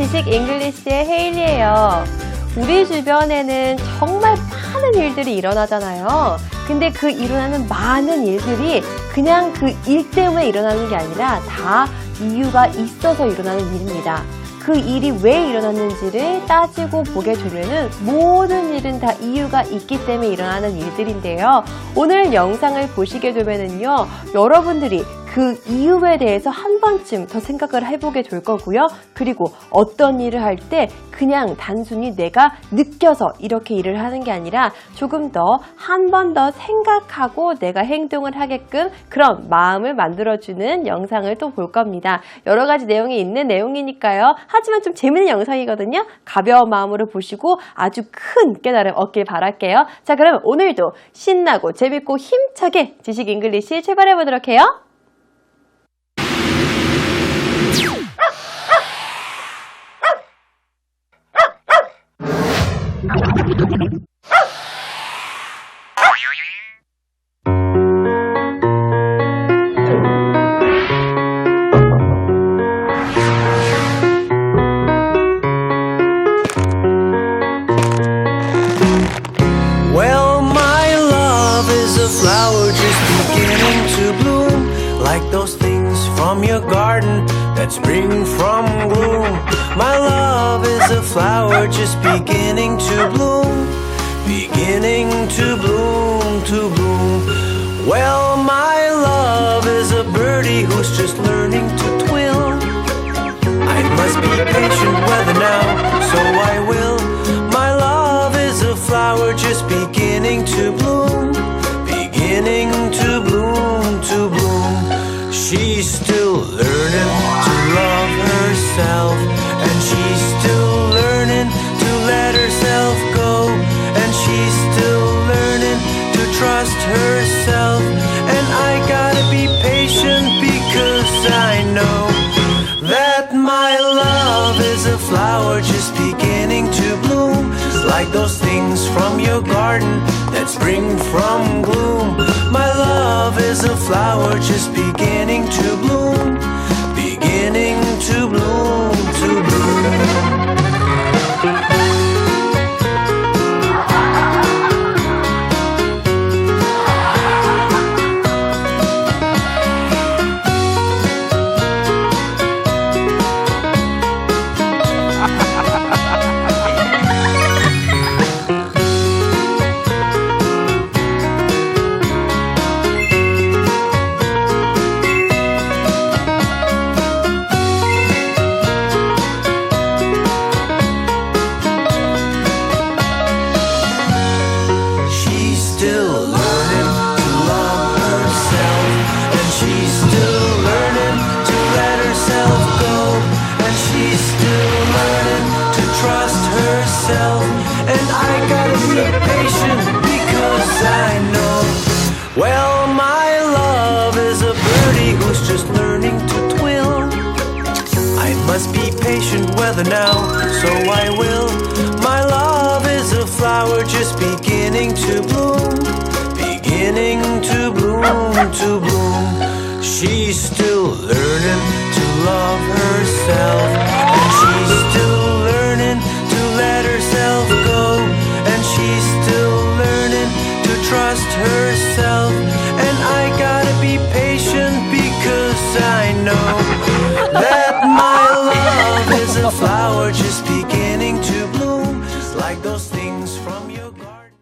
지식 잉글리시의 헤일리예요. 우리 주변에는 정말 많은 일들이 일어나잖아요. 근데 그 일어나는 많은 일들이 그냥 그 일 때문에 일어나는 게 아니라 다 이유가 있어서 일어나는 일입니다. 그 일이 왜 일어났는지를 따지고 보게 되면은 모든 일은 다 이유가 있기 때문에 일어나는 일들인데요. 오늘 영상을 보시게 되면은요, 여러분들이 그 이유에 대해서 한 번쯤 더 생각을 해보게 될 거고요. 그리고 어떤 일을 할 때 그냥 단순히 내가 느껴서 이렇게 일을 하는 게 아니라 조금 더 한 번 더 생각하고 내가 행동을 하게끔 그런 마음을 만들어주는 영상을 또 볼 겁니다. 여러 가지 내용이 있는 내용이니까요. 하지만 좀 재밌는 영상이거든요. 가벼운 마음으로 보시고 아주 큰 깨달음 얻길 바랄게요. 자, 그럼 오늘도 신나고 재밌고 힘차게 지식 잉글리시 출발해 보도록 해요. Well, my love is a flower just beginning to bloom, like those things from your garden that spring from gloom. My love is a flower just beginning to bloom, beginning to bloom, to bloom. Well, my love is a birdie who's just learning to twill. I must be patient with her now, so I will. My love is a flower just beginning to bloom, beginning to bloom, to bloom. She's still learning to love herself, and she's still learning to let herself go, and she's still learning to trust herself. And I gotta be patient because I know that my love is a flower just beginning to bloom, like those things from your garden that spring from gloom. My love is a flower just beginning to bloom, beginning to bloom, to bloom. Well, my love is a birdie who's just learning to twill. I must be patient with her now, so I will. My love is a flower just beginning to bloom, beginning to bloom, to bloom. She's still learning to love herself, and she's still learning to let herself go, and she's still learning to trust herself. And I gotta be patient because I know that my love is a flower just beginning to bloom, like those things from your garden.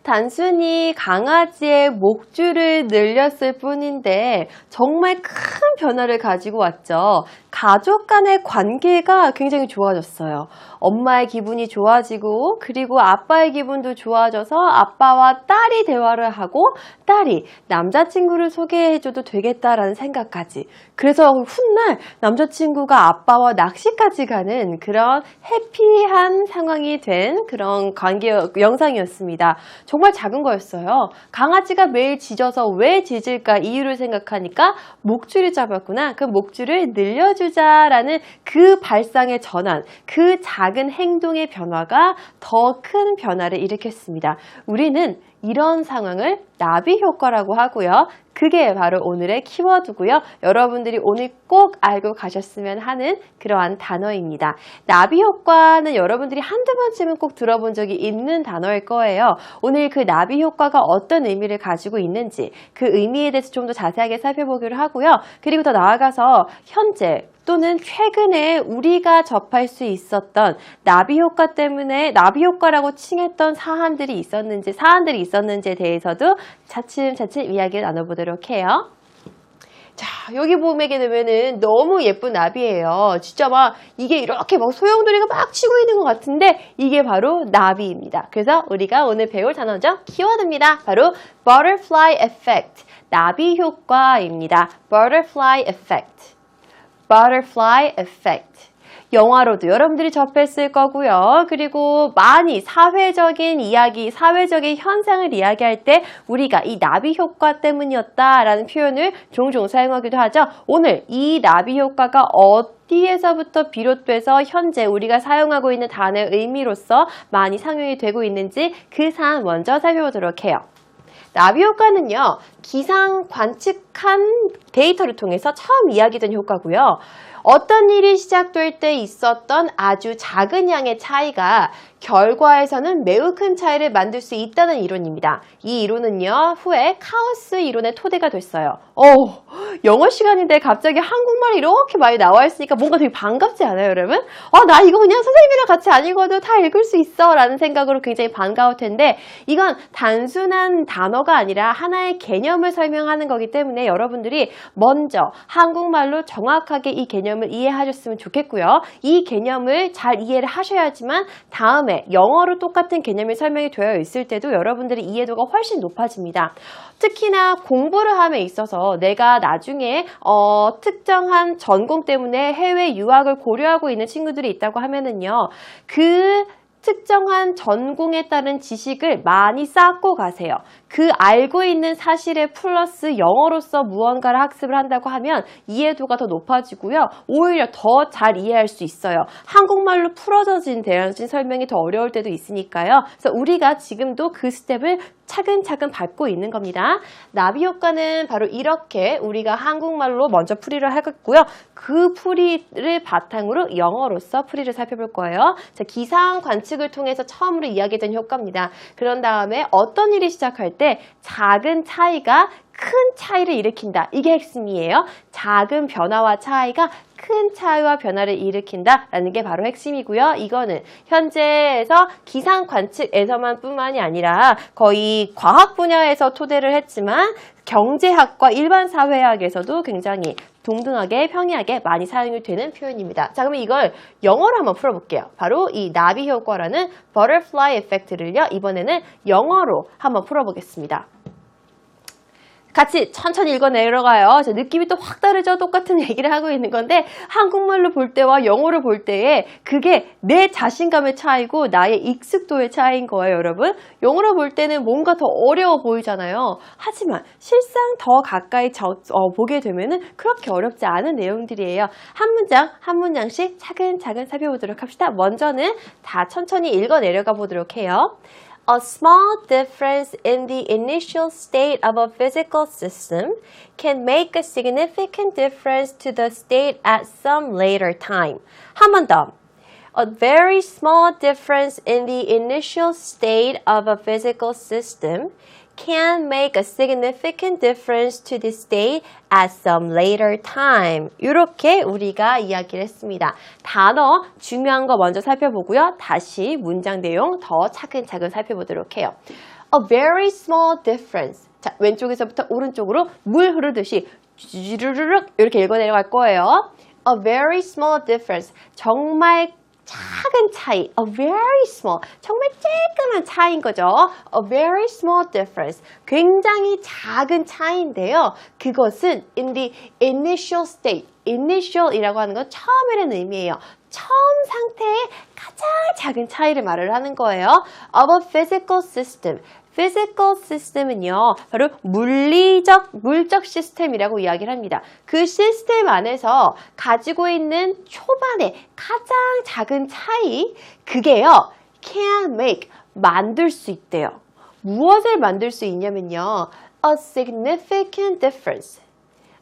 단순히 강아지의 목줄을 늘렸을 뿐인데 정말 큰 변화를 가지고 왔죠. 가족 간의 관계가 굉장히 좋아졌어요. 엄마의 기분이 좋아지고 그리고 아빠의 기분도 좋아져서 아빠와 딸이 대화를 하고 딸이 남자친구를 소개해줘도 되겠다라는 생각까지. 그래서 훗날 남자친구가 아빠와 낚시까지 가는 그런 해피한 상황이 된 그런 관계 영상이었습니다. 정말 작은 거였어요. 강아지가 매일 짖어서 왜 짖을까 이유를 생각하니까 목줄을 잡았구나. 그 목줄을 늘려주자라는 그 발상의 전환, 그 작은 행동의 변화가 더 큰 변화를 일으켰습니다. 우리는 이런 상황을 나비 효과라고 하고요. 그게 바로 오늘의 키워드고요. 여러분들이 오늘 꼭 알고 가셨으면 하는 그러한 단어입니다. 나비 효과는 여러분들이 한두 번쯤은 꼭 들어본 적이 있는 단어일 거예요. 오늘 그 나비 효과가 어떤 의미를 가지고 있는지 그 의미에 대해서 좀 더 자세하게 살펴보기로 하고요. 그리고 더 나아가서 현재 또는 최근에 우리가 접할 수 있었던 나비 효과 때문에 나비 효과라고 칭했던 사안들이 있었는지에 대해서도 차츰차츰 이야기를 나눠보도록 해요. 자, 여기 보게 되면은 너무 예쁜 나비예요. 진짜 막 이게 이렇게 막 소용돌이가 막 치고 있는 것 같은데 이게 바로 나비입니다. 그래서 우리가 오늘 배울 단어죠. 키워드입니다. 바로 butterfly effect, 나비 효과입니다. butterfly effect. butterfly effect. 영화로도 여러분들이 접했을 거고요. 그리고 많이 사회적인 이야기, 사회적인 현상을 이야기할 때 우리가 이 나비 효과 때문이었다라는 표현을 종종 사용하기도 하죠. 오늘 이 나비 효과가 어디에서부터 비롯돼서 현재 우리가 사용하고 있는 단어의 의미로서 많이 상용이 되고 있는지 그 사안 먼저 살펴보도록 해요. 나비 효과는요, 기상 관측한 데이터를 통해서 처음 이야기된 효과고요. 어떤 일이 시작될 때 있었던 아주 작은 양의 차이가 결과에서는 매우 큰 차이를 만들 수 있다는 이론입니다. 이 이론은요, 후에 카오스 이론의 토대가 됐어요. 영어 시간인데 갑자기 한국말이 이렇게 많이 나와 있으니까 뭔가 되게 반갑지 않아요, 여러분? 나 이거 그냥 선생님이랑 같이 안 읽어도 다 읽을 수 있어 라는 생각으로 굉장히 반가울 텐데 이건 단순한 단어가 아니라 하나의 개념을 설명하는 거기 때문에 여러분들이 먼저 한국말로 정확하게 이 개념을 이해하셨으면 좋겠고요. 이 개념을 잘 이해를 하셔야지만 다음에 영어로 똑같은 개념이 설명이 되어 있을 때도 여러분들의 이해도가 훨씬 높아집니다. 특히나 공부를 함에 있어서 내가 나중에 특정한 전공 때문에 해외 유학을 고려하고 있는 친구들이 있다고 하면은요, 그 특정한 전공에 따른 지식을 많이 쌓고 가세요. 그 알고 있는 사실에 플러스 영어로서 무언가를 학습을 한다고 하면 이해도가 더 높아지고요. 오히려 더 잘 이해할 수 있어요. 한국말로 풀어진 대안진 설명이 더 어려울 때도 있으니까요. 그래서 우리가 지금도 그 스텝을 차근차근 밟고 있는 겁니다. 나비 효과는 바로 이렇게 우리가 한국말로 먼저 풀이를 하겠고요. 그 풀이를 바탕으로 영어로서 풀이를 살펴볼 거예요. 자, 기상 관측을 통해서 처음으로 이야기된 효과입니다. 그런 다음에 어떤 일이 시작할 때 작은 차이가 큰 차이를 일으킨다. 이게 핵심이에요. 작은 변화와 차이가 큰 차이와 변화를 일으킨다라는 게 바로 핵심이고요. 이거는 현재에서 기상 관측에서만 뿐만이 아니라 거의 과학 분야에서 토대를 했지만 경제학과 일반 사회학에서도 굉장히 동등하게 평이하게 많이 사용이 되는 표현입니다. 자, 그러면 이걸 영어로 한번 풀어볼게요. 바로 이 나비 효과라는 butterfly effect를요, 이번에는 영어로 한번 풀어보겠습니다. 같이 천천히 읽어 내려가요. 느낌이 또 확 다르죠? 똑같은 얘기를 하고 있는 건데 한국말로 볼 때와 영어로 볼 때에 그게 내 자신감의 차이고 나의 익숙도의 차이인 거예요, 여러분. 영어로 볼 때는 뭔가 더 어려워 보이잖아요. 하지만 실상 더 가까이 보게 되면은 그렇게 어렵지 않은 내용들이에요. 한 문장 한 문장씩 차근차근 살펴보도록 합시다. 먼저는 다 천천히 읽어 내려가 보도록 해요. A small difference in the initial state of a physical system can make a significant difference to the state at some later time. 한 번 더. A very small difference in the initial state of a physical system can make a significant difference to the state at some later time. 이렇게 우리가 이야기를 했습니다. 단어 중요한 거 먼저 살펴보고요. 다시 문장 내용 더 차근차근 살펴보도록 해요. A very small difference. 자, 왼쪽에서부터 오른쪽으로 물 흐르듯이 주르륵 이렇게 읽어 내려갈 거예요. A very small difference. 정말 작은 차이, a very small, 정말 쬐끔한 차이인 거죠. A very small difference, 굉장히 작은 차이인데요. 그것은 in the initial state, initial이라고 하는 건 처음이라는 의미예요. 처음 상태의 가장 작은 차이를 말을 하는 거예요. Of a physical system. physical system은요, 바로 물적 시스템이라고 이야기를 합니다. 그 시스템 안에서 가지고 있는 초반의 가장 작은 차이, 그게요, can make, 만들 수 있대요. 무엇을 만들 수 있냐면요. A significant difference.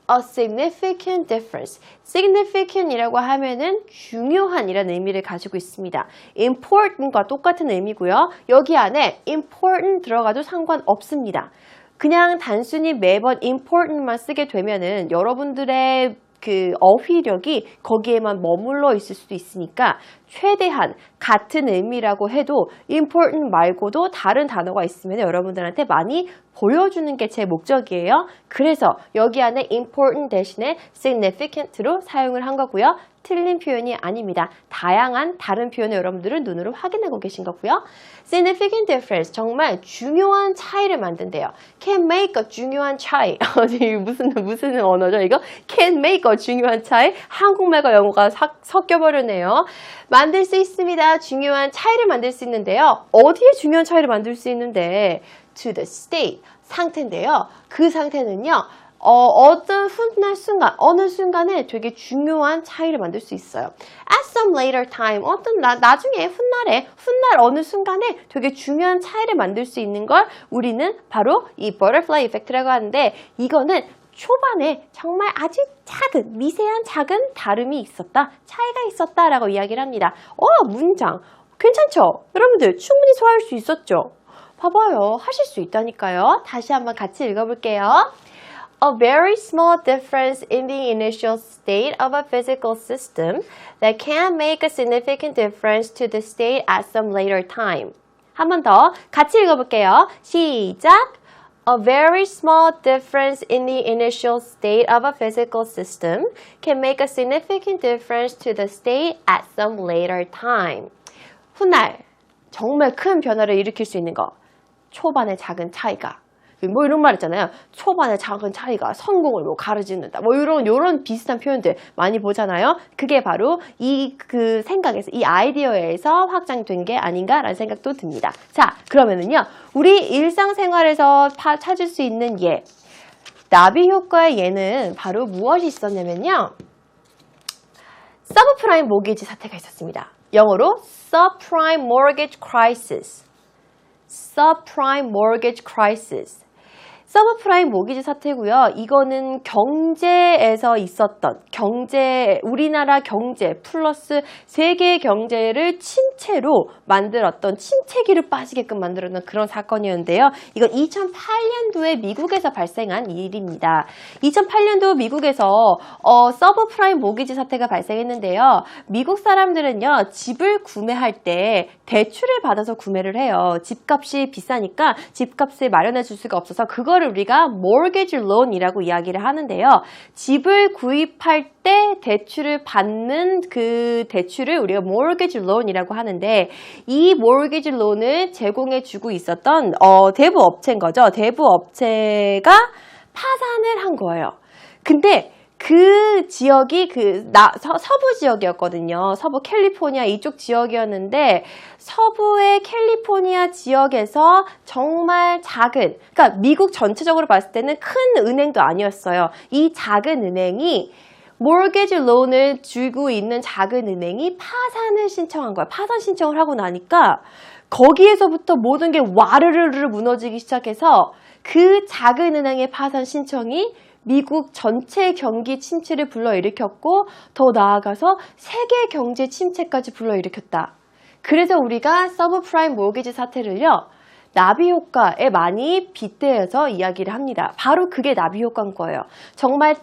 A significant difference. significant이라고 하면은 중요한이라는 의미를 가지고 있습니다. important과 똑같은 의미고요. 여기 안에 important 들어가도 상관없습니다. 그냥 단순히 매번 important만 쓰게 되면은 여러분들의 그 어휘력이 거기에만 머물러 있을 수도 있으니까 최대한 같은 의미라고 해도 important 말고도 다른 단어가 있으면 여러분들한테 많이 보여주는 게 제 목적이에요. 그래서 여기 안에 important 대신에 significant로 사용을 한 거고요. 틀린 표현이 아닙니다. 다양한 다른 표현을 여러분들은 눈으로 확인하고 계신 거고요. Significant difference, 정말 중요한 차이를 만든대요. Can make a 중요한 차이. 무슨 언어죠 이거? Can make a 중요한 차이. 한국말과 영어가 섞여버렸네요. 만들 수 있습니다. 중요한 차이를 만들 수 있는데요. 어디에 중요한 차이를 만들 수 있는데 to the state, 상태인데요. 그 상태는요. 어떤 훗날 순간, 어느 순간에 되게 중요한 차이를 만들 수 있어요. At some later time, 어떤 나중에 훗날 어느 순간에 되게 중요한 차이를 만들 수 있는 걸 우리는 바로 이 butterfly effect라고 하는데 이거는 초반에 정말 아주 작은, 미세한 작은 다름이 있었다, 차이가 있었다라고 이야기를 합니다. 문장 괜찮죠? 여러분들 충분히 소화할 수 있었죠? 봐봐요. 하실 수 있다니까요. 다시 한번 같이 읽어볼게요. A very small difference in the initial state of a physical system that can make a significant difference to the state at some later time. 한 번 더 같이 읽어볼게요. 시작! A very small difference in the initial state of a physical system can make a significant difference to the state at some later time. 훗날 정말 큰 변화를 일으킬 수 있는 거. 초반의 작은 차이가. 뭐 이런 말 있잖아요. 초반의 작은 차이가 성공을 뭐 가르짖는다. 뭐 이런 비슷한 표현들 많이 보잖아요. 그게 바로 그 생각에서, 이 아이디어에서 확장된 게 아닌가라는 생각도 듭니다. 자, 그러면은요. 우리 일상생활에서 찾을 수 있는 예. 나비 효과의 예는 바로 무엇이 있었냐면요. 서브프라임 모기지 사태가 있었습니다. 영어로 subprime mortgage crisis. subprime mortgage crisis. 서브프라임 모기지 사태고요. 이거는 경제에서 있었던 우리나라 경제 플러스 세계 경제를 침체로 만들었던, 침체기를 빠지게끔 만들었던 그런 사건이었는데요. 이건 2008년도에 미국에서 발생한 일입니다. 2008년도 미국에서 서브프라임 모기지 사태가 발생했는데요. 미국 사람들은요, 집을 구매할 때 대출을 받아서 구매를 해요. 집값이 비싸니까 집값을 마련해 줄 수가 없어서 그거를 우리가 mortgage loan이라고 이야기를 하는데요. 집을 구입할 때 대출을 받는 그 대출을 우리가 mortgage loan이라고 하는데 이 mortgage loan을 제공해 주고 있었던 대부 업체인 거죠. 대부 업체가 파산을 한 거예요. 근데 그 지역이 서부 지역이었거든요. 서부 캘리포니아 이쪽 지역이었는데 서부의 캘리포니아 지역에서 정말 작은, 그러니까 미국 전체적으로 봤을 때는 큰 은행도 아니었어요. 이 작은 은행이 mortgage loan을 주고 있는 작은 은행이 파산을 신청한 거예요. 파산 신청을 하고 나니까 거기에서부터 모든 게 와르르르 무너지기 시작해서 그 작은 은행의 파산 신청이 미국 전체 경기 침체를 불러일으켰고 더 나아가서 세계 경제 침체까지 불러일으켰다. 그래서 우리가 서브프라임 모기지 사태를요. 나비 효과에 많이 빗대어서 이야기를 합니다. 바로 그게 나비 효과인 거예요. 정말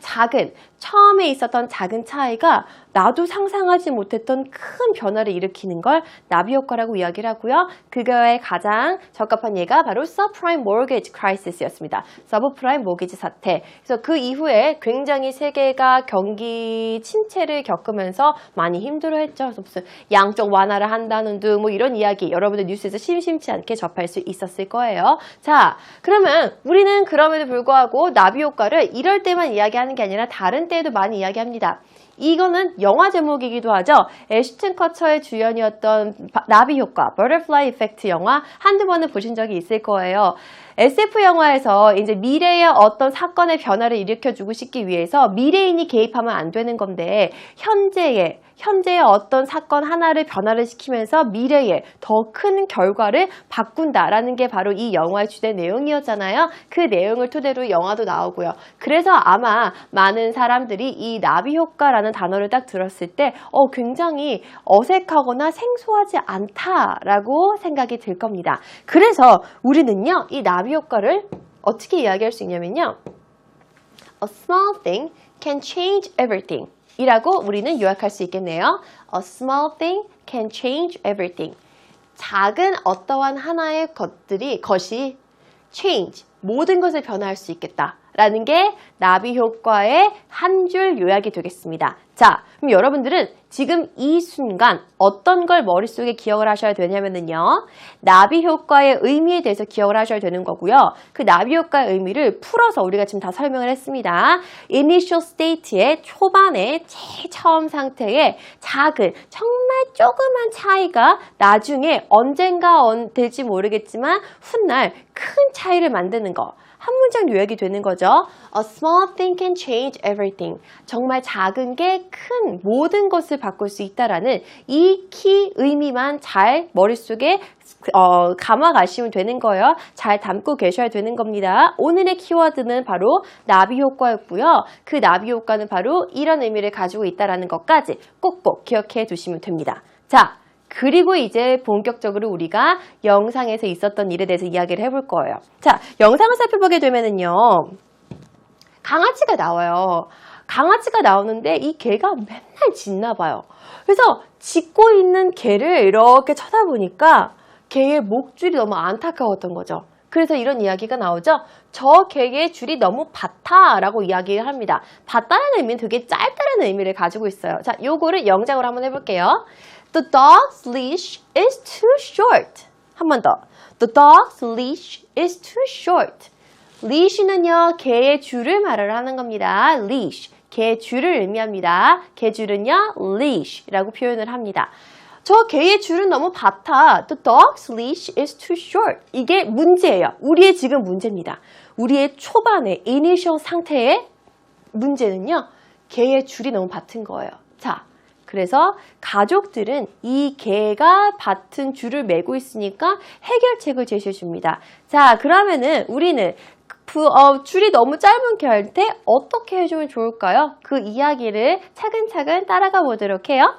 처음에 있었던 작은 차이가 나도 상상하지 못했던 큰 변화를 일으키는 걸 나비 효과라고 이야기를 하고요. 그거에 가장 적합한 예가 바로 subprime mortgage crisis였습니다. 서브프라임 모기지 사태. 그래서 그 이후에 굉장히 세계가 경기 침체를 겪으면서 많이 힘들어했죠. 무슨 양적 완화를 한다는 등 뭐 이런 이야기 여러분들 뉴스에서 심심치 않게 접할 수 있었을 거예요. 자, 그러면 우리는 그럼에도 불구하고 나비 효과를 이럴 때만 이야기하는 게 아니라 다른 때에도 많이 이야기합니다. 이거는 영화 제목이기도 하죠. 애슈튼 커처의 주연이었던 나비 효과, Butterfly Effect 영화 한두 번은 보신 적이 있을 거예요. SF 영화에서 이제 미래의 어떤 사건의 변화를 일으켜주고 싶기 위해서 미래인이 개입하면 안 되는 건데 현재의 현재의 어떤 사건 하나를 변화를 시키면서 미래에 더 큰 결과를 바꾼다라는 게 바로 이 영화의 주된 내용이었잖아요. 그 내용을 토대로 영화도 나오고요. 그래서 아마 많은 사람들이 이 나비 효과라는 단어를 딱 들었을 때 굉장히 어색하거나 생소하지 않다라고 생각이 들 겁니다. 그래서 우리는요, 이 나비 효과를 어떻게 이야기할 수 있냐면요. A small thing can change everything 이라고 우리는 요약할 수 있겠네요. A small thing can change everything. 작은 어떠한 하나의 것이 change, 모든 것을 변화할 수 있겠다. 라는 게 나비 효과의 한 줄 요약이 되겠습니다. 자, 그럼 여러분들은 지금 이 순간 어떤 걸 머릿속에 기억을 하셔야 되냐면요. 나비 효과의 의미에 대해서 기억을 하셔야 되는 거고요. 그 나비 효과의 의미를 풀어서 우리가 지금 다 설명을 했습니다. Initial state의 초반에 제일 처음 상태에 작은 정말 조그만 차이가 나중에 언젠가 될지 모르겠지만 훗날 큰 차이를 만드는 거. 한 문장 요약이 되는 거죠. A small thing can change everything. 정말 작은 게 큰 모든 것을 바꿀 수 있다라는 이 키 의미만 잘 머릿속에 감아 가시면 되는 거예요. 잘 담고 계셔야 되는 겁니다. 오늘의 키워드는 바로 나비 효과였고요. 그 나비 효과는 바로 이런 의미를 가지고 있다라는 것까지 꼭꼭 기억해 두시면 됩니다. 자, 그리고 이제 본격적으로 우리가 영상에서 있었던 일에 대해서 이야기를 해볼 거예요. 자, 영상을 살펴보게 되면은요. 강아지가 나와요. 강아지가 나오는데 이 개가 맨날 짖나 봐요. 그래서 짖고 있는 개를 이렇게 쳐다보니까 개의 목줄이 너무 안타까웠던 거죠. 그래서 이런 이야기가 나오죠. 저 개의 줄이 너무 밭다라고 이야기를 합니다. 밭다라는 의미는 되게 짧다라는 의미를 가지고 있어요. 자, 요거를 영작으로 한번 해볼게요. The dog's leash is too short. 한 번 더. The dog's leash is too short. leash는요, 개의 줄을 말을 하는 겁니다. leash. 개의 줄을 의미합니다. 개 줄은요, leash라고 표현을 합니다. 저 개의 줄은 너무 밭아. The dog's leash is too short. 이게 문제예요. 우리의 지금 문제입니다. 우리의 초반의 initial 상태의 문제는요, 개의 줄이 너무 밭은 거예요. 자, 그래서 가족들은 이 개가 밭은 줄을 메고 있으니까 해결책을 제시해 줍니다. 자, 그러면은 우리는 줄이 너무 짧은 개한테 어떻게 해주면 좋을까요? 그 이야기를 차근차근 따라가 보도록 해요.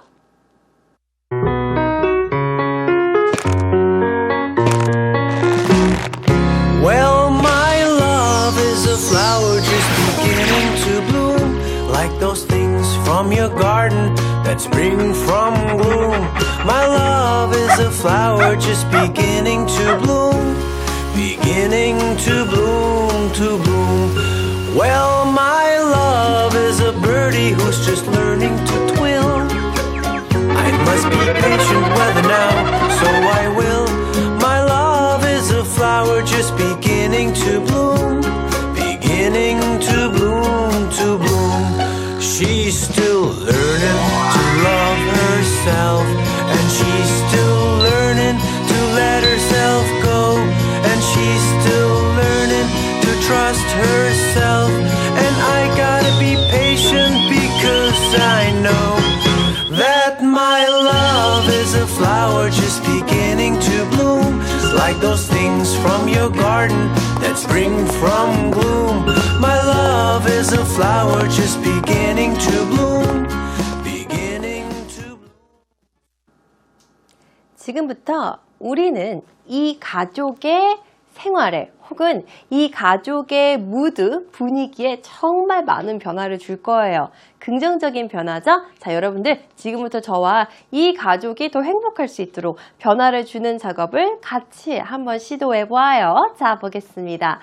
Well, my love is a flower just beginning to bloom, like those things from your garden that spring from gloom. My love is a flower just beginning to bloom, beginning to bloom, to bloom. Well, my love is a birdie who's just learning to twill. I must be patient weather now, so I will. My love is a flower just beginning to bloom, beginning to bloom, to bloom. She's still learning to love herself, and she's still learning to let herself go, and she's still learning to trust herself. And I gotta be patient because I know that my love is a flower just beginning to bloom, like those things from your garden that spring from gloom. My love is a flower just beginning to bloom, beginning to bloom. 지금부터 우리는 이 가족의 생활에 혹은 이 가족의 무드, 분위기에 정말 많은 변화를 줄 거예요. 긍정적인 변화죠? 자, 여러분들 지금부터 저와 이 가족이 더 행복할 수 있도록 변화를 주는 작업을 같이 한번 시도해 보아요. 자, 보겠습니다.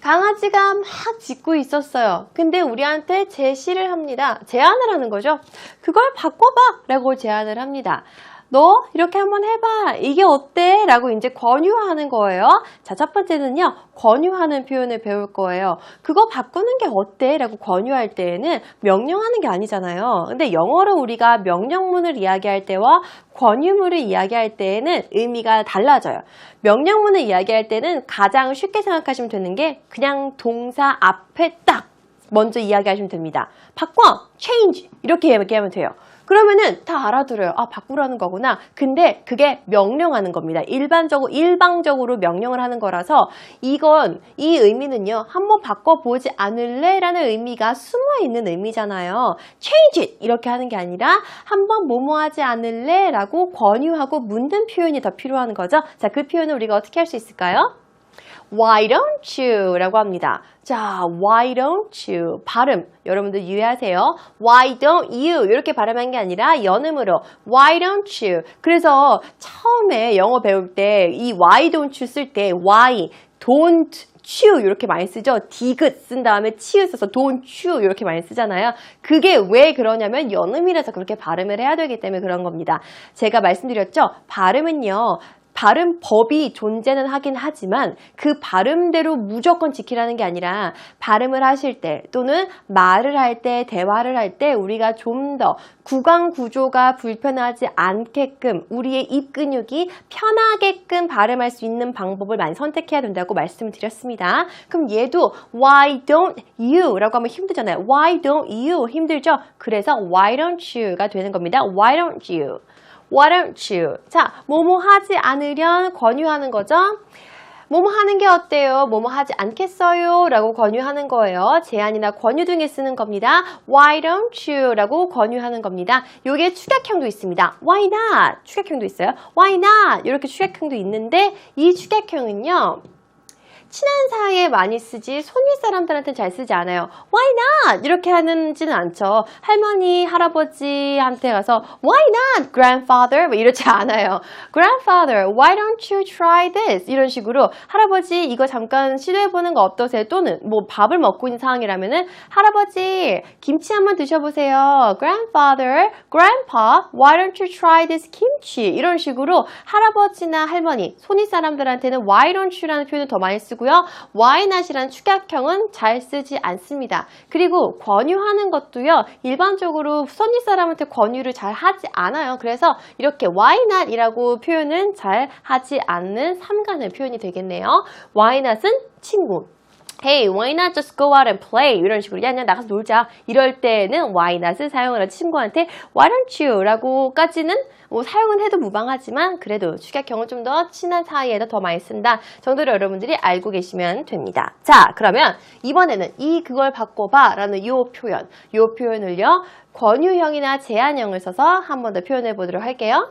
강아지가 막 짖고 있었어요. 근데 우리한테 제시를 합니다. 제안을 하는 거죠. 그걸 바꿔봐! 라고 제안을 합니다. 너 이렇게 한번 해봐. 이게 어때? 라고 이제 권유하는 거예요. 자, 첫 번째는요. 권유하는 표현을 배울 거예요. 그거 바꾸는 게 어때? 라고 권유할 때에는 명령하는 게 아니잖아요. 근데 영어로 우리가 명령문을 이야기할 때와 권유문을 이야기할 때에는 의미가 달라져요. 명령문을 이야기할 때는 가장 쉽게 생각하시면 되는 게 그냥 동사 앞에 딱 먼저 이야기하시면 됩니다. 바꿔! change! 이렇게 얘기하면 돼요. 그러면은 다 알아들어요. 아, 바꾸라는 거구나. 근데 그게 명령하는 겁니다. 일방적으로 명령을 하는 거라서 이 의미는요. 한번 바꿔보지 않을래? 라는 의미가 숨어있는 의미잖아요. change it! 이렇게 하는 게 아니라 한번 뭐뭐 하지 않을래? 라고 권유하고 묻는 표현이 더 필요한 거죠. 자, 그 표현을 우리가 어떻게 할 수 있을까요? Why don't you? 라고 합니다. 자, why don't you? 발음, 여러분들 유의하세요. Why don't you? 이렇게 발음한 게 아니라 연음으로 Why don't you? 그래서 처음에 영어 배울 때 이 why don't you 쓸 때 why, don't you 이렇게 많이 쓰죠. 디귿 쓴 다음에 치읓 써서 don't you 이렇게 많이 쓰잖아요. 그게 왜 그러냐면 연음이라서 그렇게 발음을 해야 되기 때문에 그런 겁니다. 제가 말씀드렸죠. 발음은요. 발음법이 존재는 하긴 하지만 그 발음대로 무조건 지키라는 게 아니라 발음을 하실 때 또는 말을 할 때, 대화를 할 때 우리가 좀 더 구강 구조가 불편하지 않게끔 우리의 입 근육이 편하게끔 발음할 수 있는 방법을 많이 선택해야 된다고 말씀을 드렸습니다. 그럼 얘도 Why don't you? 라고 하면 힘들잖아요. Why don't you? 힘들죠? 그래서 Why don't you?가 되는 겁니다. Why don't you? Why don't you? 자, 뭐뭐 하지 않으련 권유하는 거죠. 뭐뭐 하는 게 어때요? 뭐뭐 하지 않겠어요? 라고 권유하는 거예요. 제안이나 권유 등에 쓰는 겁니다. Why don't you? 라고 권유하는 겁니다. 요게 축약형도 있습니다. Why not? 축약형도 있어요. Why not? 이렇게 축약형도 있는데 이 축약형은요. 친한 사이에 많이 쓰지 손윗 사람들한테는 잘 쓰지 않아요. Why not? 이렇게 하는지는 않죠. 할머니, 할아버지한테 가서 Why not, grandfather? 뭐 이렇지 않아요. Grandfather, why don't you try this? 이런 식으로 할아버지 이거 잠깐 시도해보는 거 어떠세요? 또는 뭐 밥을 먹고 있는 상황이라면은 할아버지 김치 한번 드셔보세요. Grandfather, grandpa, why don't you try this kimchi? 이런 식으로 할아버지나 할머니, 손윗 사람들한테는 why don't you라는 표현을 더 많이 쓰고 Why not이라는 축약형은 잘 쓰지 않습니다. 그리고 권유하는 것도요. 일반적으로 손윗 사람한테 권유를 잘 하지 않아요. 그래서 이렇게 why not 이라고 표현은 잘 하지 않는 삼가는 표현이 되겠네요. Why not은 친구. Hey, why not just go out and play? 이런 식으로 야, 그냥 나가서 놀자. 이럴 때는 why not을 사용을 하는 친구한테 why don't you? 라고까지는 사용은 해도 무방하지만 그래도 축약형을 좀 더 친한 사이에다 더 많이 쓴다 정도로 여러분들이 알고 계시면 됩니다. 자, 그러면 이번에는 그걸 바꿔봐 라는 이 표현을요. 권유형이나 제안형을 써서 한 번 더 표현해 보도록 할게요.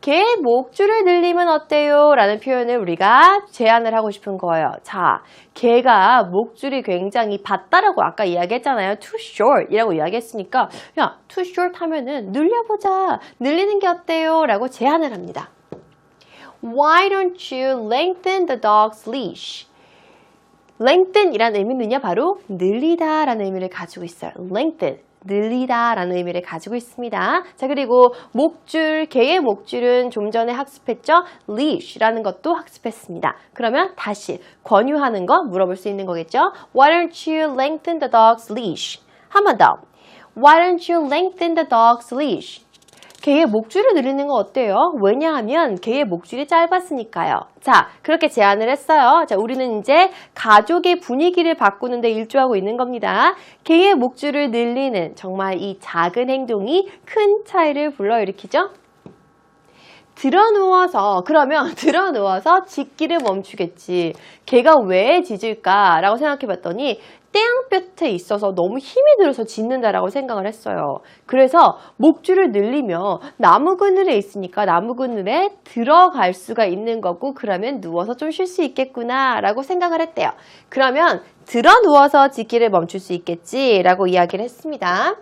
개의 목줄을 늘리면 어때요? 라는 표현을 우리가 제안을 하고 싶은 거예요. 자, 개가 목줄이 굉장히 받다라고 아까 이야기했잖아요. too short 이라고 이야기했으니까 야, too short 하면은 늘려보자. 늘리는 게 어때요? 라고 제안을 합니다. Why don't you lengthen the dog's leash? lengthen 이라는 의미는요. 바로 늘리다 라는 의미를 가지고 있어요. lengthen. 늘리다 라는 의미를 가지고 있습니다. 자, 그리고 목줄, 개의 목줄은 좀 전에 학습했죠? leash라는 것도 학습했습니다. 그러면 다시 권유하는 거 물어볼 수 있는 거겠죠? Why don't you lengthen the dog's leash? 한 번 더. Why don't you lengthen the dog's leash? 개의 목줄을 늘리는 거 어때요? 왜냐하면 개의 목줄이 짧았으니까요. 자, 그렇게 제안을 했어요. 자, 우리는 이제 가족의 분위기를 바꾸는 데 일조하고 있는 겁니다. 개의 목줄을 늘리는 정말 이 작은 행동이 큰 차이를 불러일으키죠. 드러누워서 짖기를 멈추겠지. 개가 왜 짖을까라고 생각해 봤더니 땡볕에 있어서 너무 힘이 들어서 짖는다라고 생각을 했어요. 그래서 목줄을 늘리면 나무 그늘에 있으니까 나무 그늘에 들어갈 수가 있는 거고 그러면 누워서 좀 쉴 수 있겠구나 라고 생각을 했대요. 그러면 들어 누워서 짖기를 멈출 수 있겠지라고 이야기를 했습니다.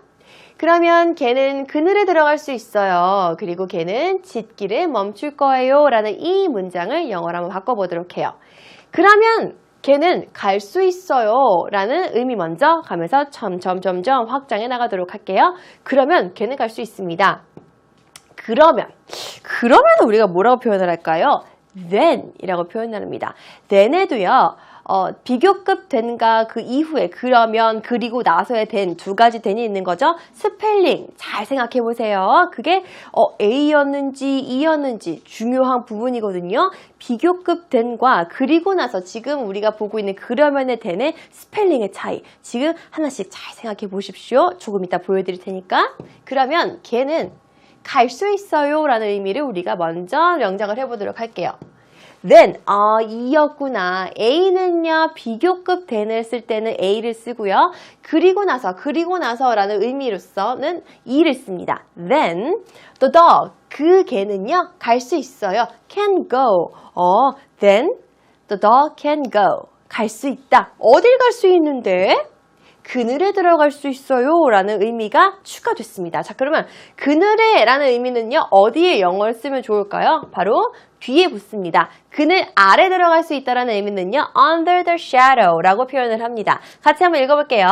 그러면 걔는 그늘에 들어갈 수 있어요. 그리고 걔는 짖기를 멈출 거예요 라는 이 문장을 영어로 한번 바꿔보도록 해요. 그러면 걔는 갈 수 있어요 라는 의미 먼저 가면서 점점 확장해 나가도록 할게요. 그러면 걔는 갈 수 있습니다. 그러면 우리가 뭐라고 표현을 할까요? then 이라고 표현을 합니다. then에도요. 비교급 된과 그 이후에 그러면 그리고 나서의 된 두 가지 된이 있는 거죠. 스펠링 잘 생각해 보세요. 그게 A였는지 E였는지 중요한 부분이거든요. 비교급 된과 그리고 나서 지금 우리가 보고 있는 그러면의 된의 스펠링의 차이 지금 하나씩 잘 생각해 보십시오. 조금 이따 보여드릴 테니까. 그러면 걔는 갈 수 있어요 라는 의미를 우리가 먼저 영작을 해보도록 할게요. then, 이였구나. A는요, 비교급 then을 쓸 때는 A를 쓰고요. 그리고 나서 라는 의미로서는 E를 씁니다. then, the dog, 그 개는요, 갈 수 있어요. can go. then, the dog can go. 갈 수 있다. 어딜 갈 수 있는데? 그늘에 들어갈 수 있어요 라는 의미가 추가됐습니다. 자, 그러면 그늘에 라는 의미는요, 어디에 영어를 쓰면 좋을까요? 바로 뒤에 붙습니다. 그늘 아래 들어갈 수 있다라는 의미는요, under the shadow 라고 표현을 합니다. 같이 한번 읽어볼게요.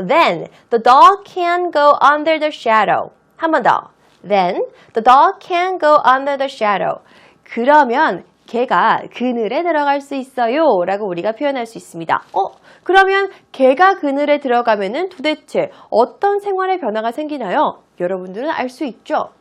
Then, the dog can go under the shadow. 한 번 더. Then, the dog can go under the shadow. 그러면 개가 그늘에 들어갈 수 있어요 라고 우리가 표현할 수 있습니다. 그러면 개가 그늘에 들어가면은 도대체 어떤 생활의 변화가 생기나요? 여러분들은 알 수 있죠?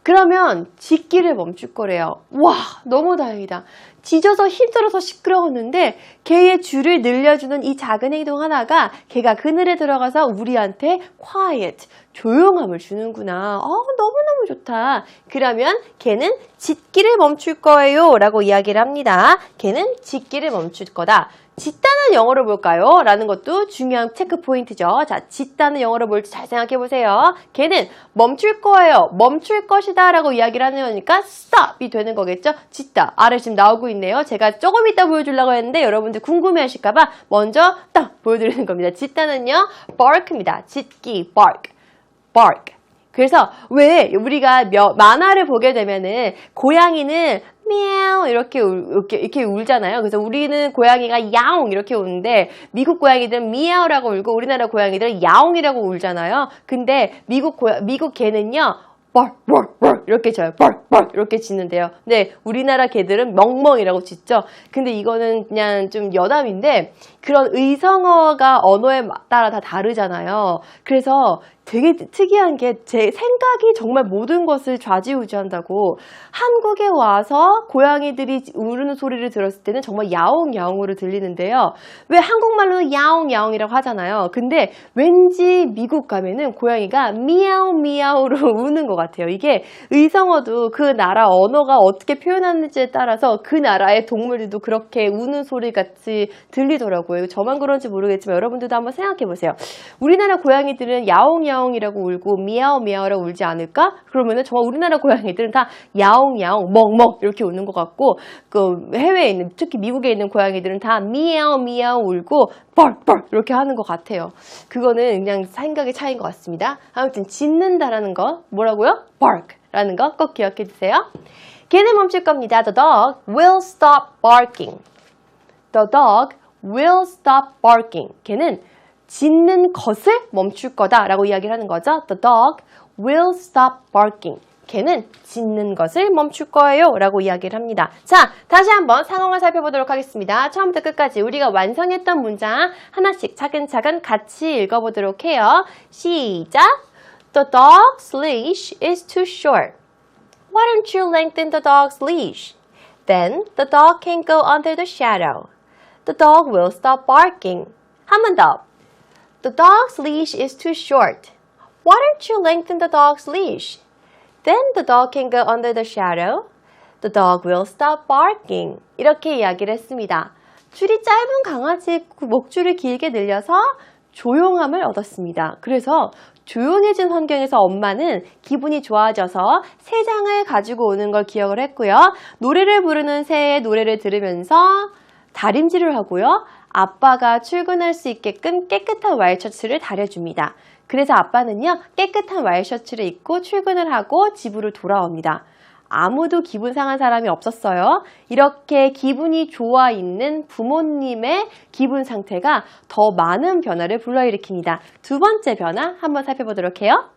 그러면 짖기를 멈출 거래요. 와, 너무 다행이다. 짖어서 힘들어서 시끄러웠는데 개의 줄을 늘려주는 이 작은 행동 하나가 개가 그늘에 들어가서 우리한테 quiet, 조용함을 주는구나. 너무너무 좋다. 그러면 개는 짖기를 멈출 거예요 라고 이야기를 합니다. 개는 짖기를 멈출 거다. 짖다는 영어로 뭘까요? 라는 것도 중요한 체크 포인트죠. 자, 짖다는 영어로 뭘지 잘 생각해 보세요. 걔는 멈출 거예요. 멈출 것이다 라고 이야기를 하는 거니까 stop이 되는 거겠죠. 짖다. 아래 지금 나오고 있네요. 제가 조금 이따 보여주려고 했는데 여러분들 궁금해 하실까봐 먼저 딱 보여드리는 겁니다. 짖다는요, bark입니다. 짖기, bark. 그래서 왜 우리가 만화를 보게 되면은 고양이는 미야오 이렇게 울잖아요. 그래서 우리는 고양이가 야옹 이렇게 우는데 미국 고양이들은 미야오라고 울고 우리나라 고양이들은 야옹이라고 울잖아요. 근데 미국 개는요, 뻘 이렇게 져요. 뻘 이렇게 짖는데요. 근데 우리나라 개들은 멍멍이라고 짖죠. 근데 이거는 그냥 좀 여담인데 그런 의성어가 언어에 따라 다 다르잖아요. 그래서 되게 특이한 게 제 생각이 정말 모든 것을 좌지우지한다고. 한국에 와서 고양이들이 우는 소리를 들었을 때는 정말 야옹야옹으로 들리는데요. 왜 한국말로는 야옹야옹이라고 하잖아요. 근데 왠지 미국 가면은 고양이가 미야오미야오로 우는 것 같아요. 이게 의성어도 그 나라 언어가 어떻게 표현하는지에 따라서 그 나라의 동물들도 그렇게 우는 소리 같이 들리더라고요. 저만 그런지 모르겠지만 여러분들도 한번 생각해 보세요. 우리나라 고양이들은 야옹야옹이라고 울고 미야오미야오라고 울지 않을까? 그러면은 정말 우리나라 고양이들은 다 야옹야옹, 멍멍 이렇게 우는 것 같고, 그 해외에 있는, 특히 미국에 있는 고양이들은 다 미야오미야오 울고 뻘뻘 이렇게 하는 것 같아요. 그거는 그냥 생각의 차이인 것 같습니다. 아무튼 짖는다라는 거 뭐라고요? bark라는 거 꼭 기억해 주세요. 걔는 멈출 겁니다. The dog will stop barking. The dog will stop barking. 걔는 짖는 것을 멈출 거다라고 이야기를 하는 거죠. The dog will stop barking. 걔는 짖는 것을 멈출 거예요 라고 이야기를 합니다. 자, 다시 한번 상황을 살펴보도록 하겠습니다. 처음부터 끝까지 우리가 완성했던 문장 하나씩 차근차근 같이 읽어보도록 해요. 시작! The dog's leash is too short. Why don't you lengthen the dog's leash? Then the dog can go under the shadow. The dog will stop barking. 한 번 더. The dog's leash is too short. Why don't you lengthen the dog's leash? Then the dog can go under the shadow. The dog will stop barking. 이렇게 이야기를 했습니다. 줄이 짧은 강아지 목줄을 길게 늘려서 조용함을 얻었습니다. 그래서 조용해진 환경에서 엄마는 기분이 좋아져서 새 장을 가지고 오는 걸 기억을 했고요. 노래를 부르는 새의 노래를 들으면서 다림질을 하고요. 아빠가 출근할 수 있게끔 깨끗한 와이셔츠를 다려줍니다. 그래서 아빠는요, 깨끗한 와이셔츠를 입고 출근을 하고 집으로 돌아옵니다. 아무도 기분 상한 사람이 없었어요. 이렇게 기분이 좋아 있는 부모님의 기분 상태가 더 많은 변화를 불러일으킵니다. 두 번째 변화 한번 살펴보도록 해요.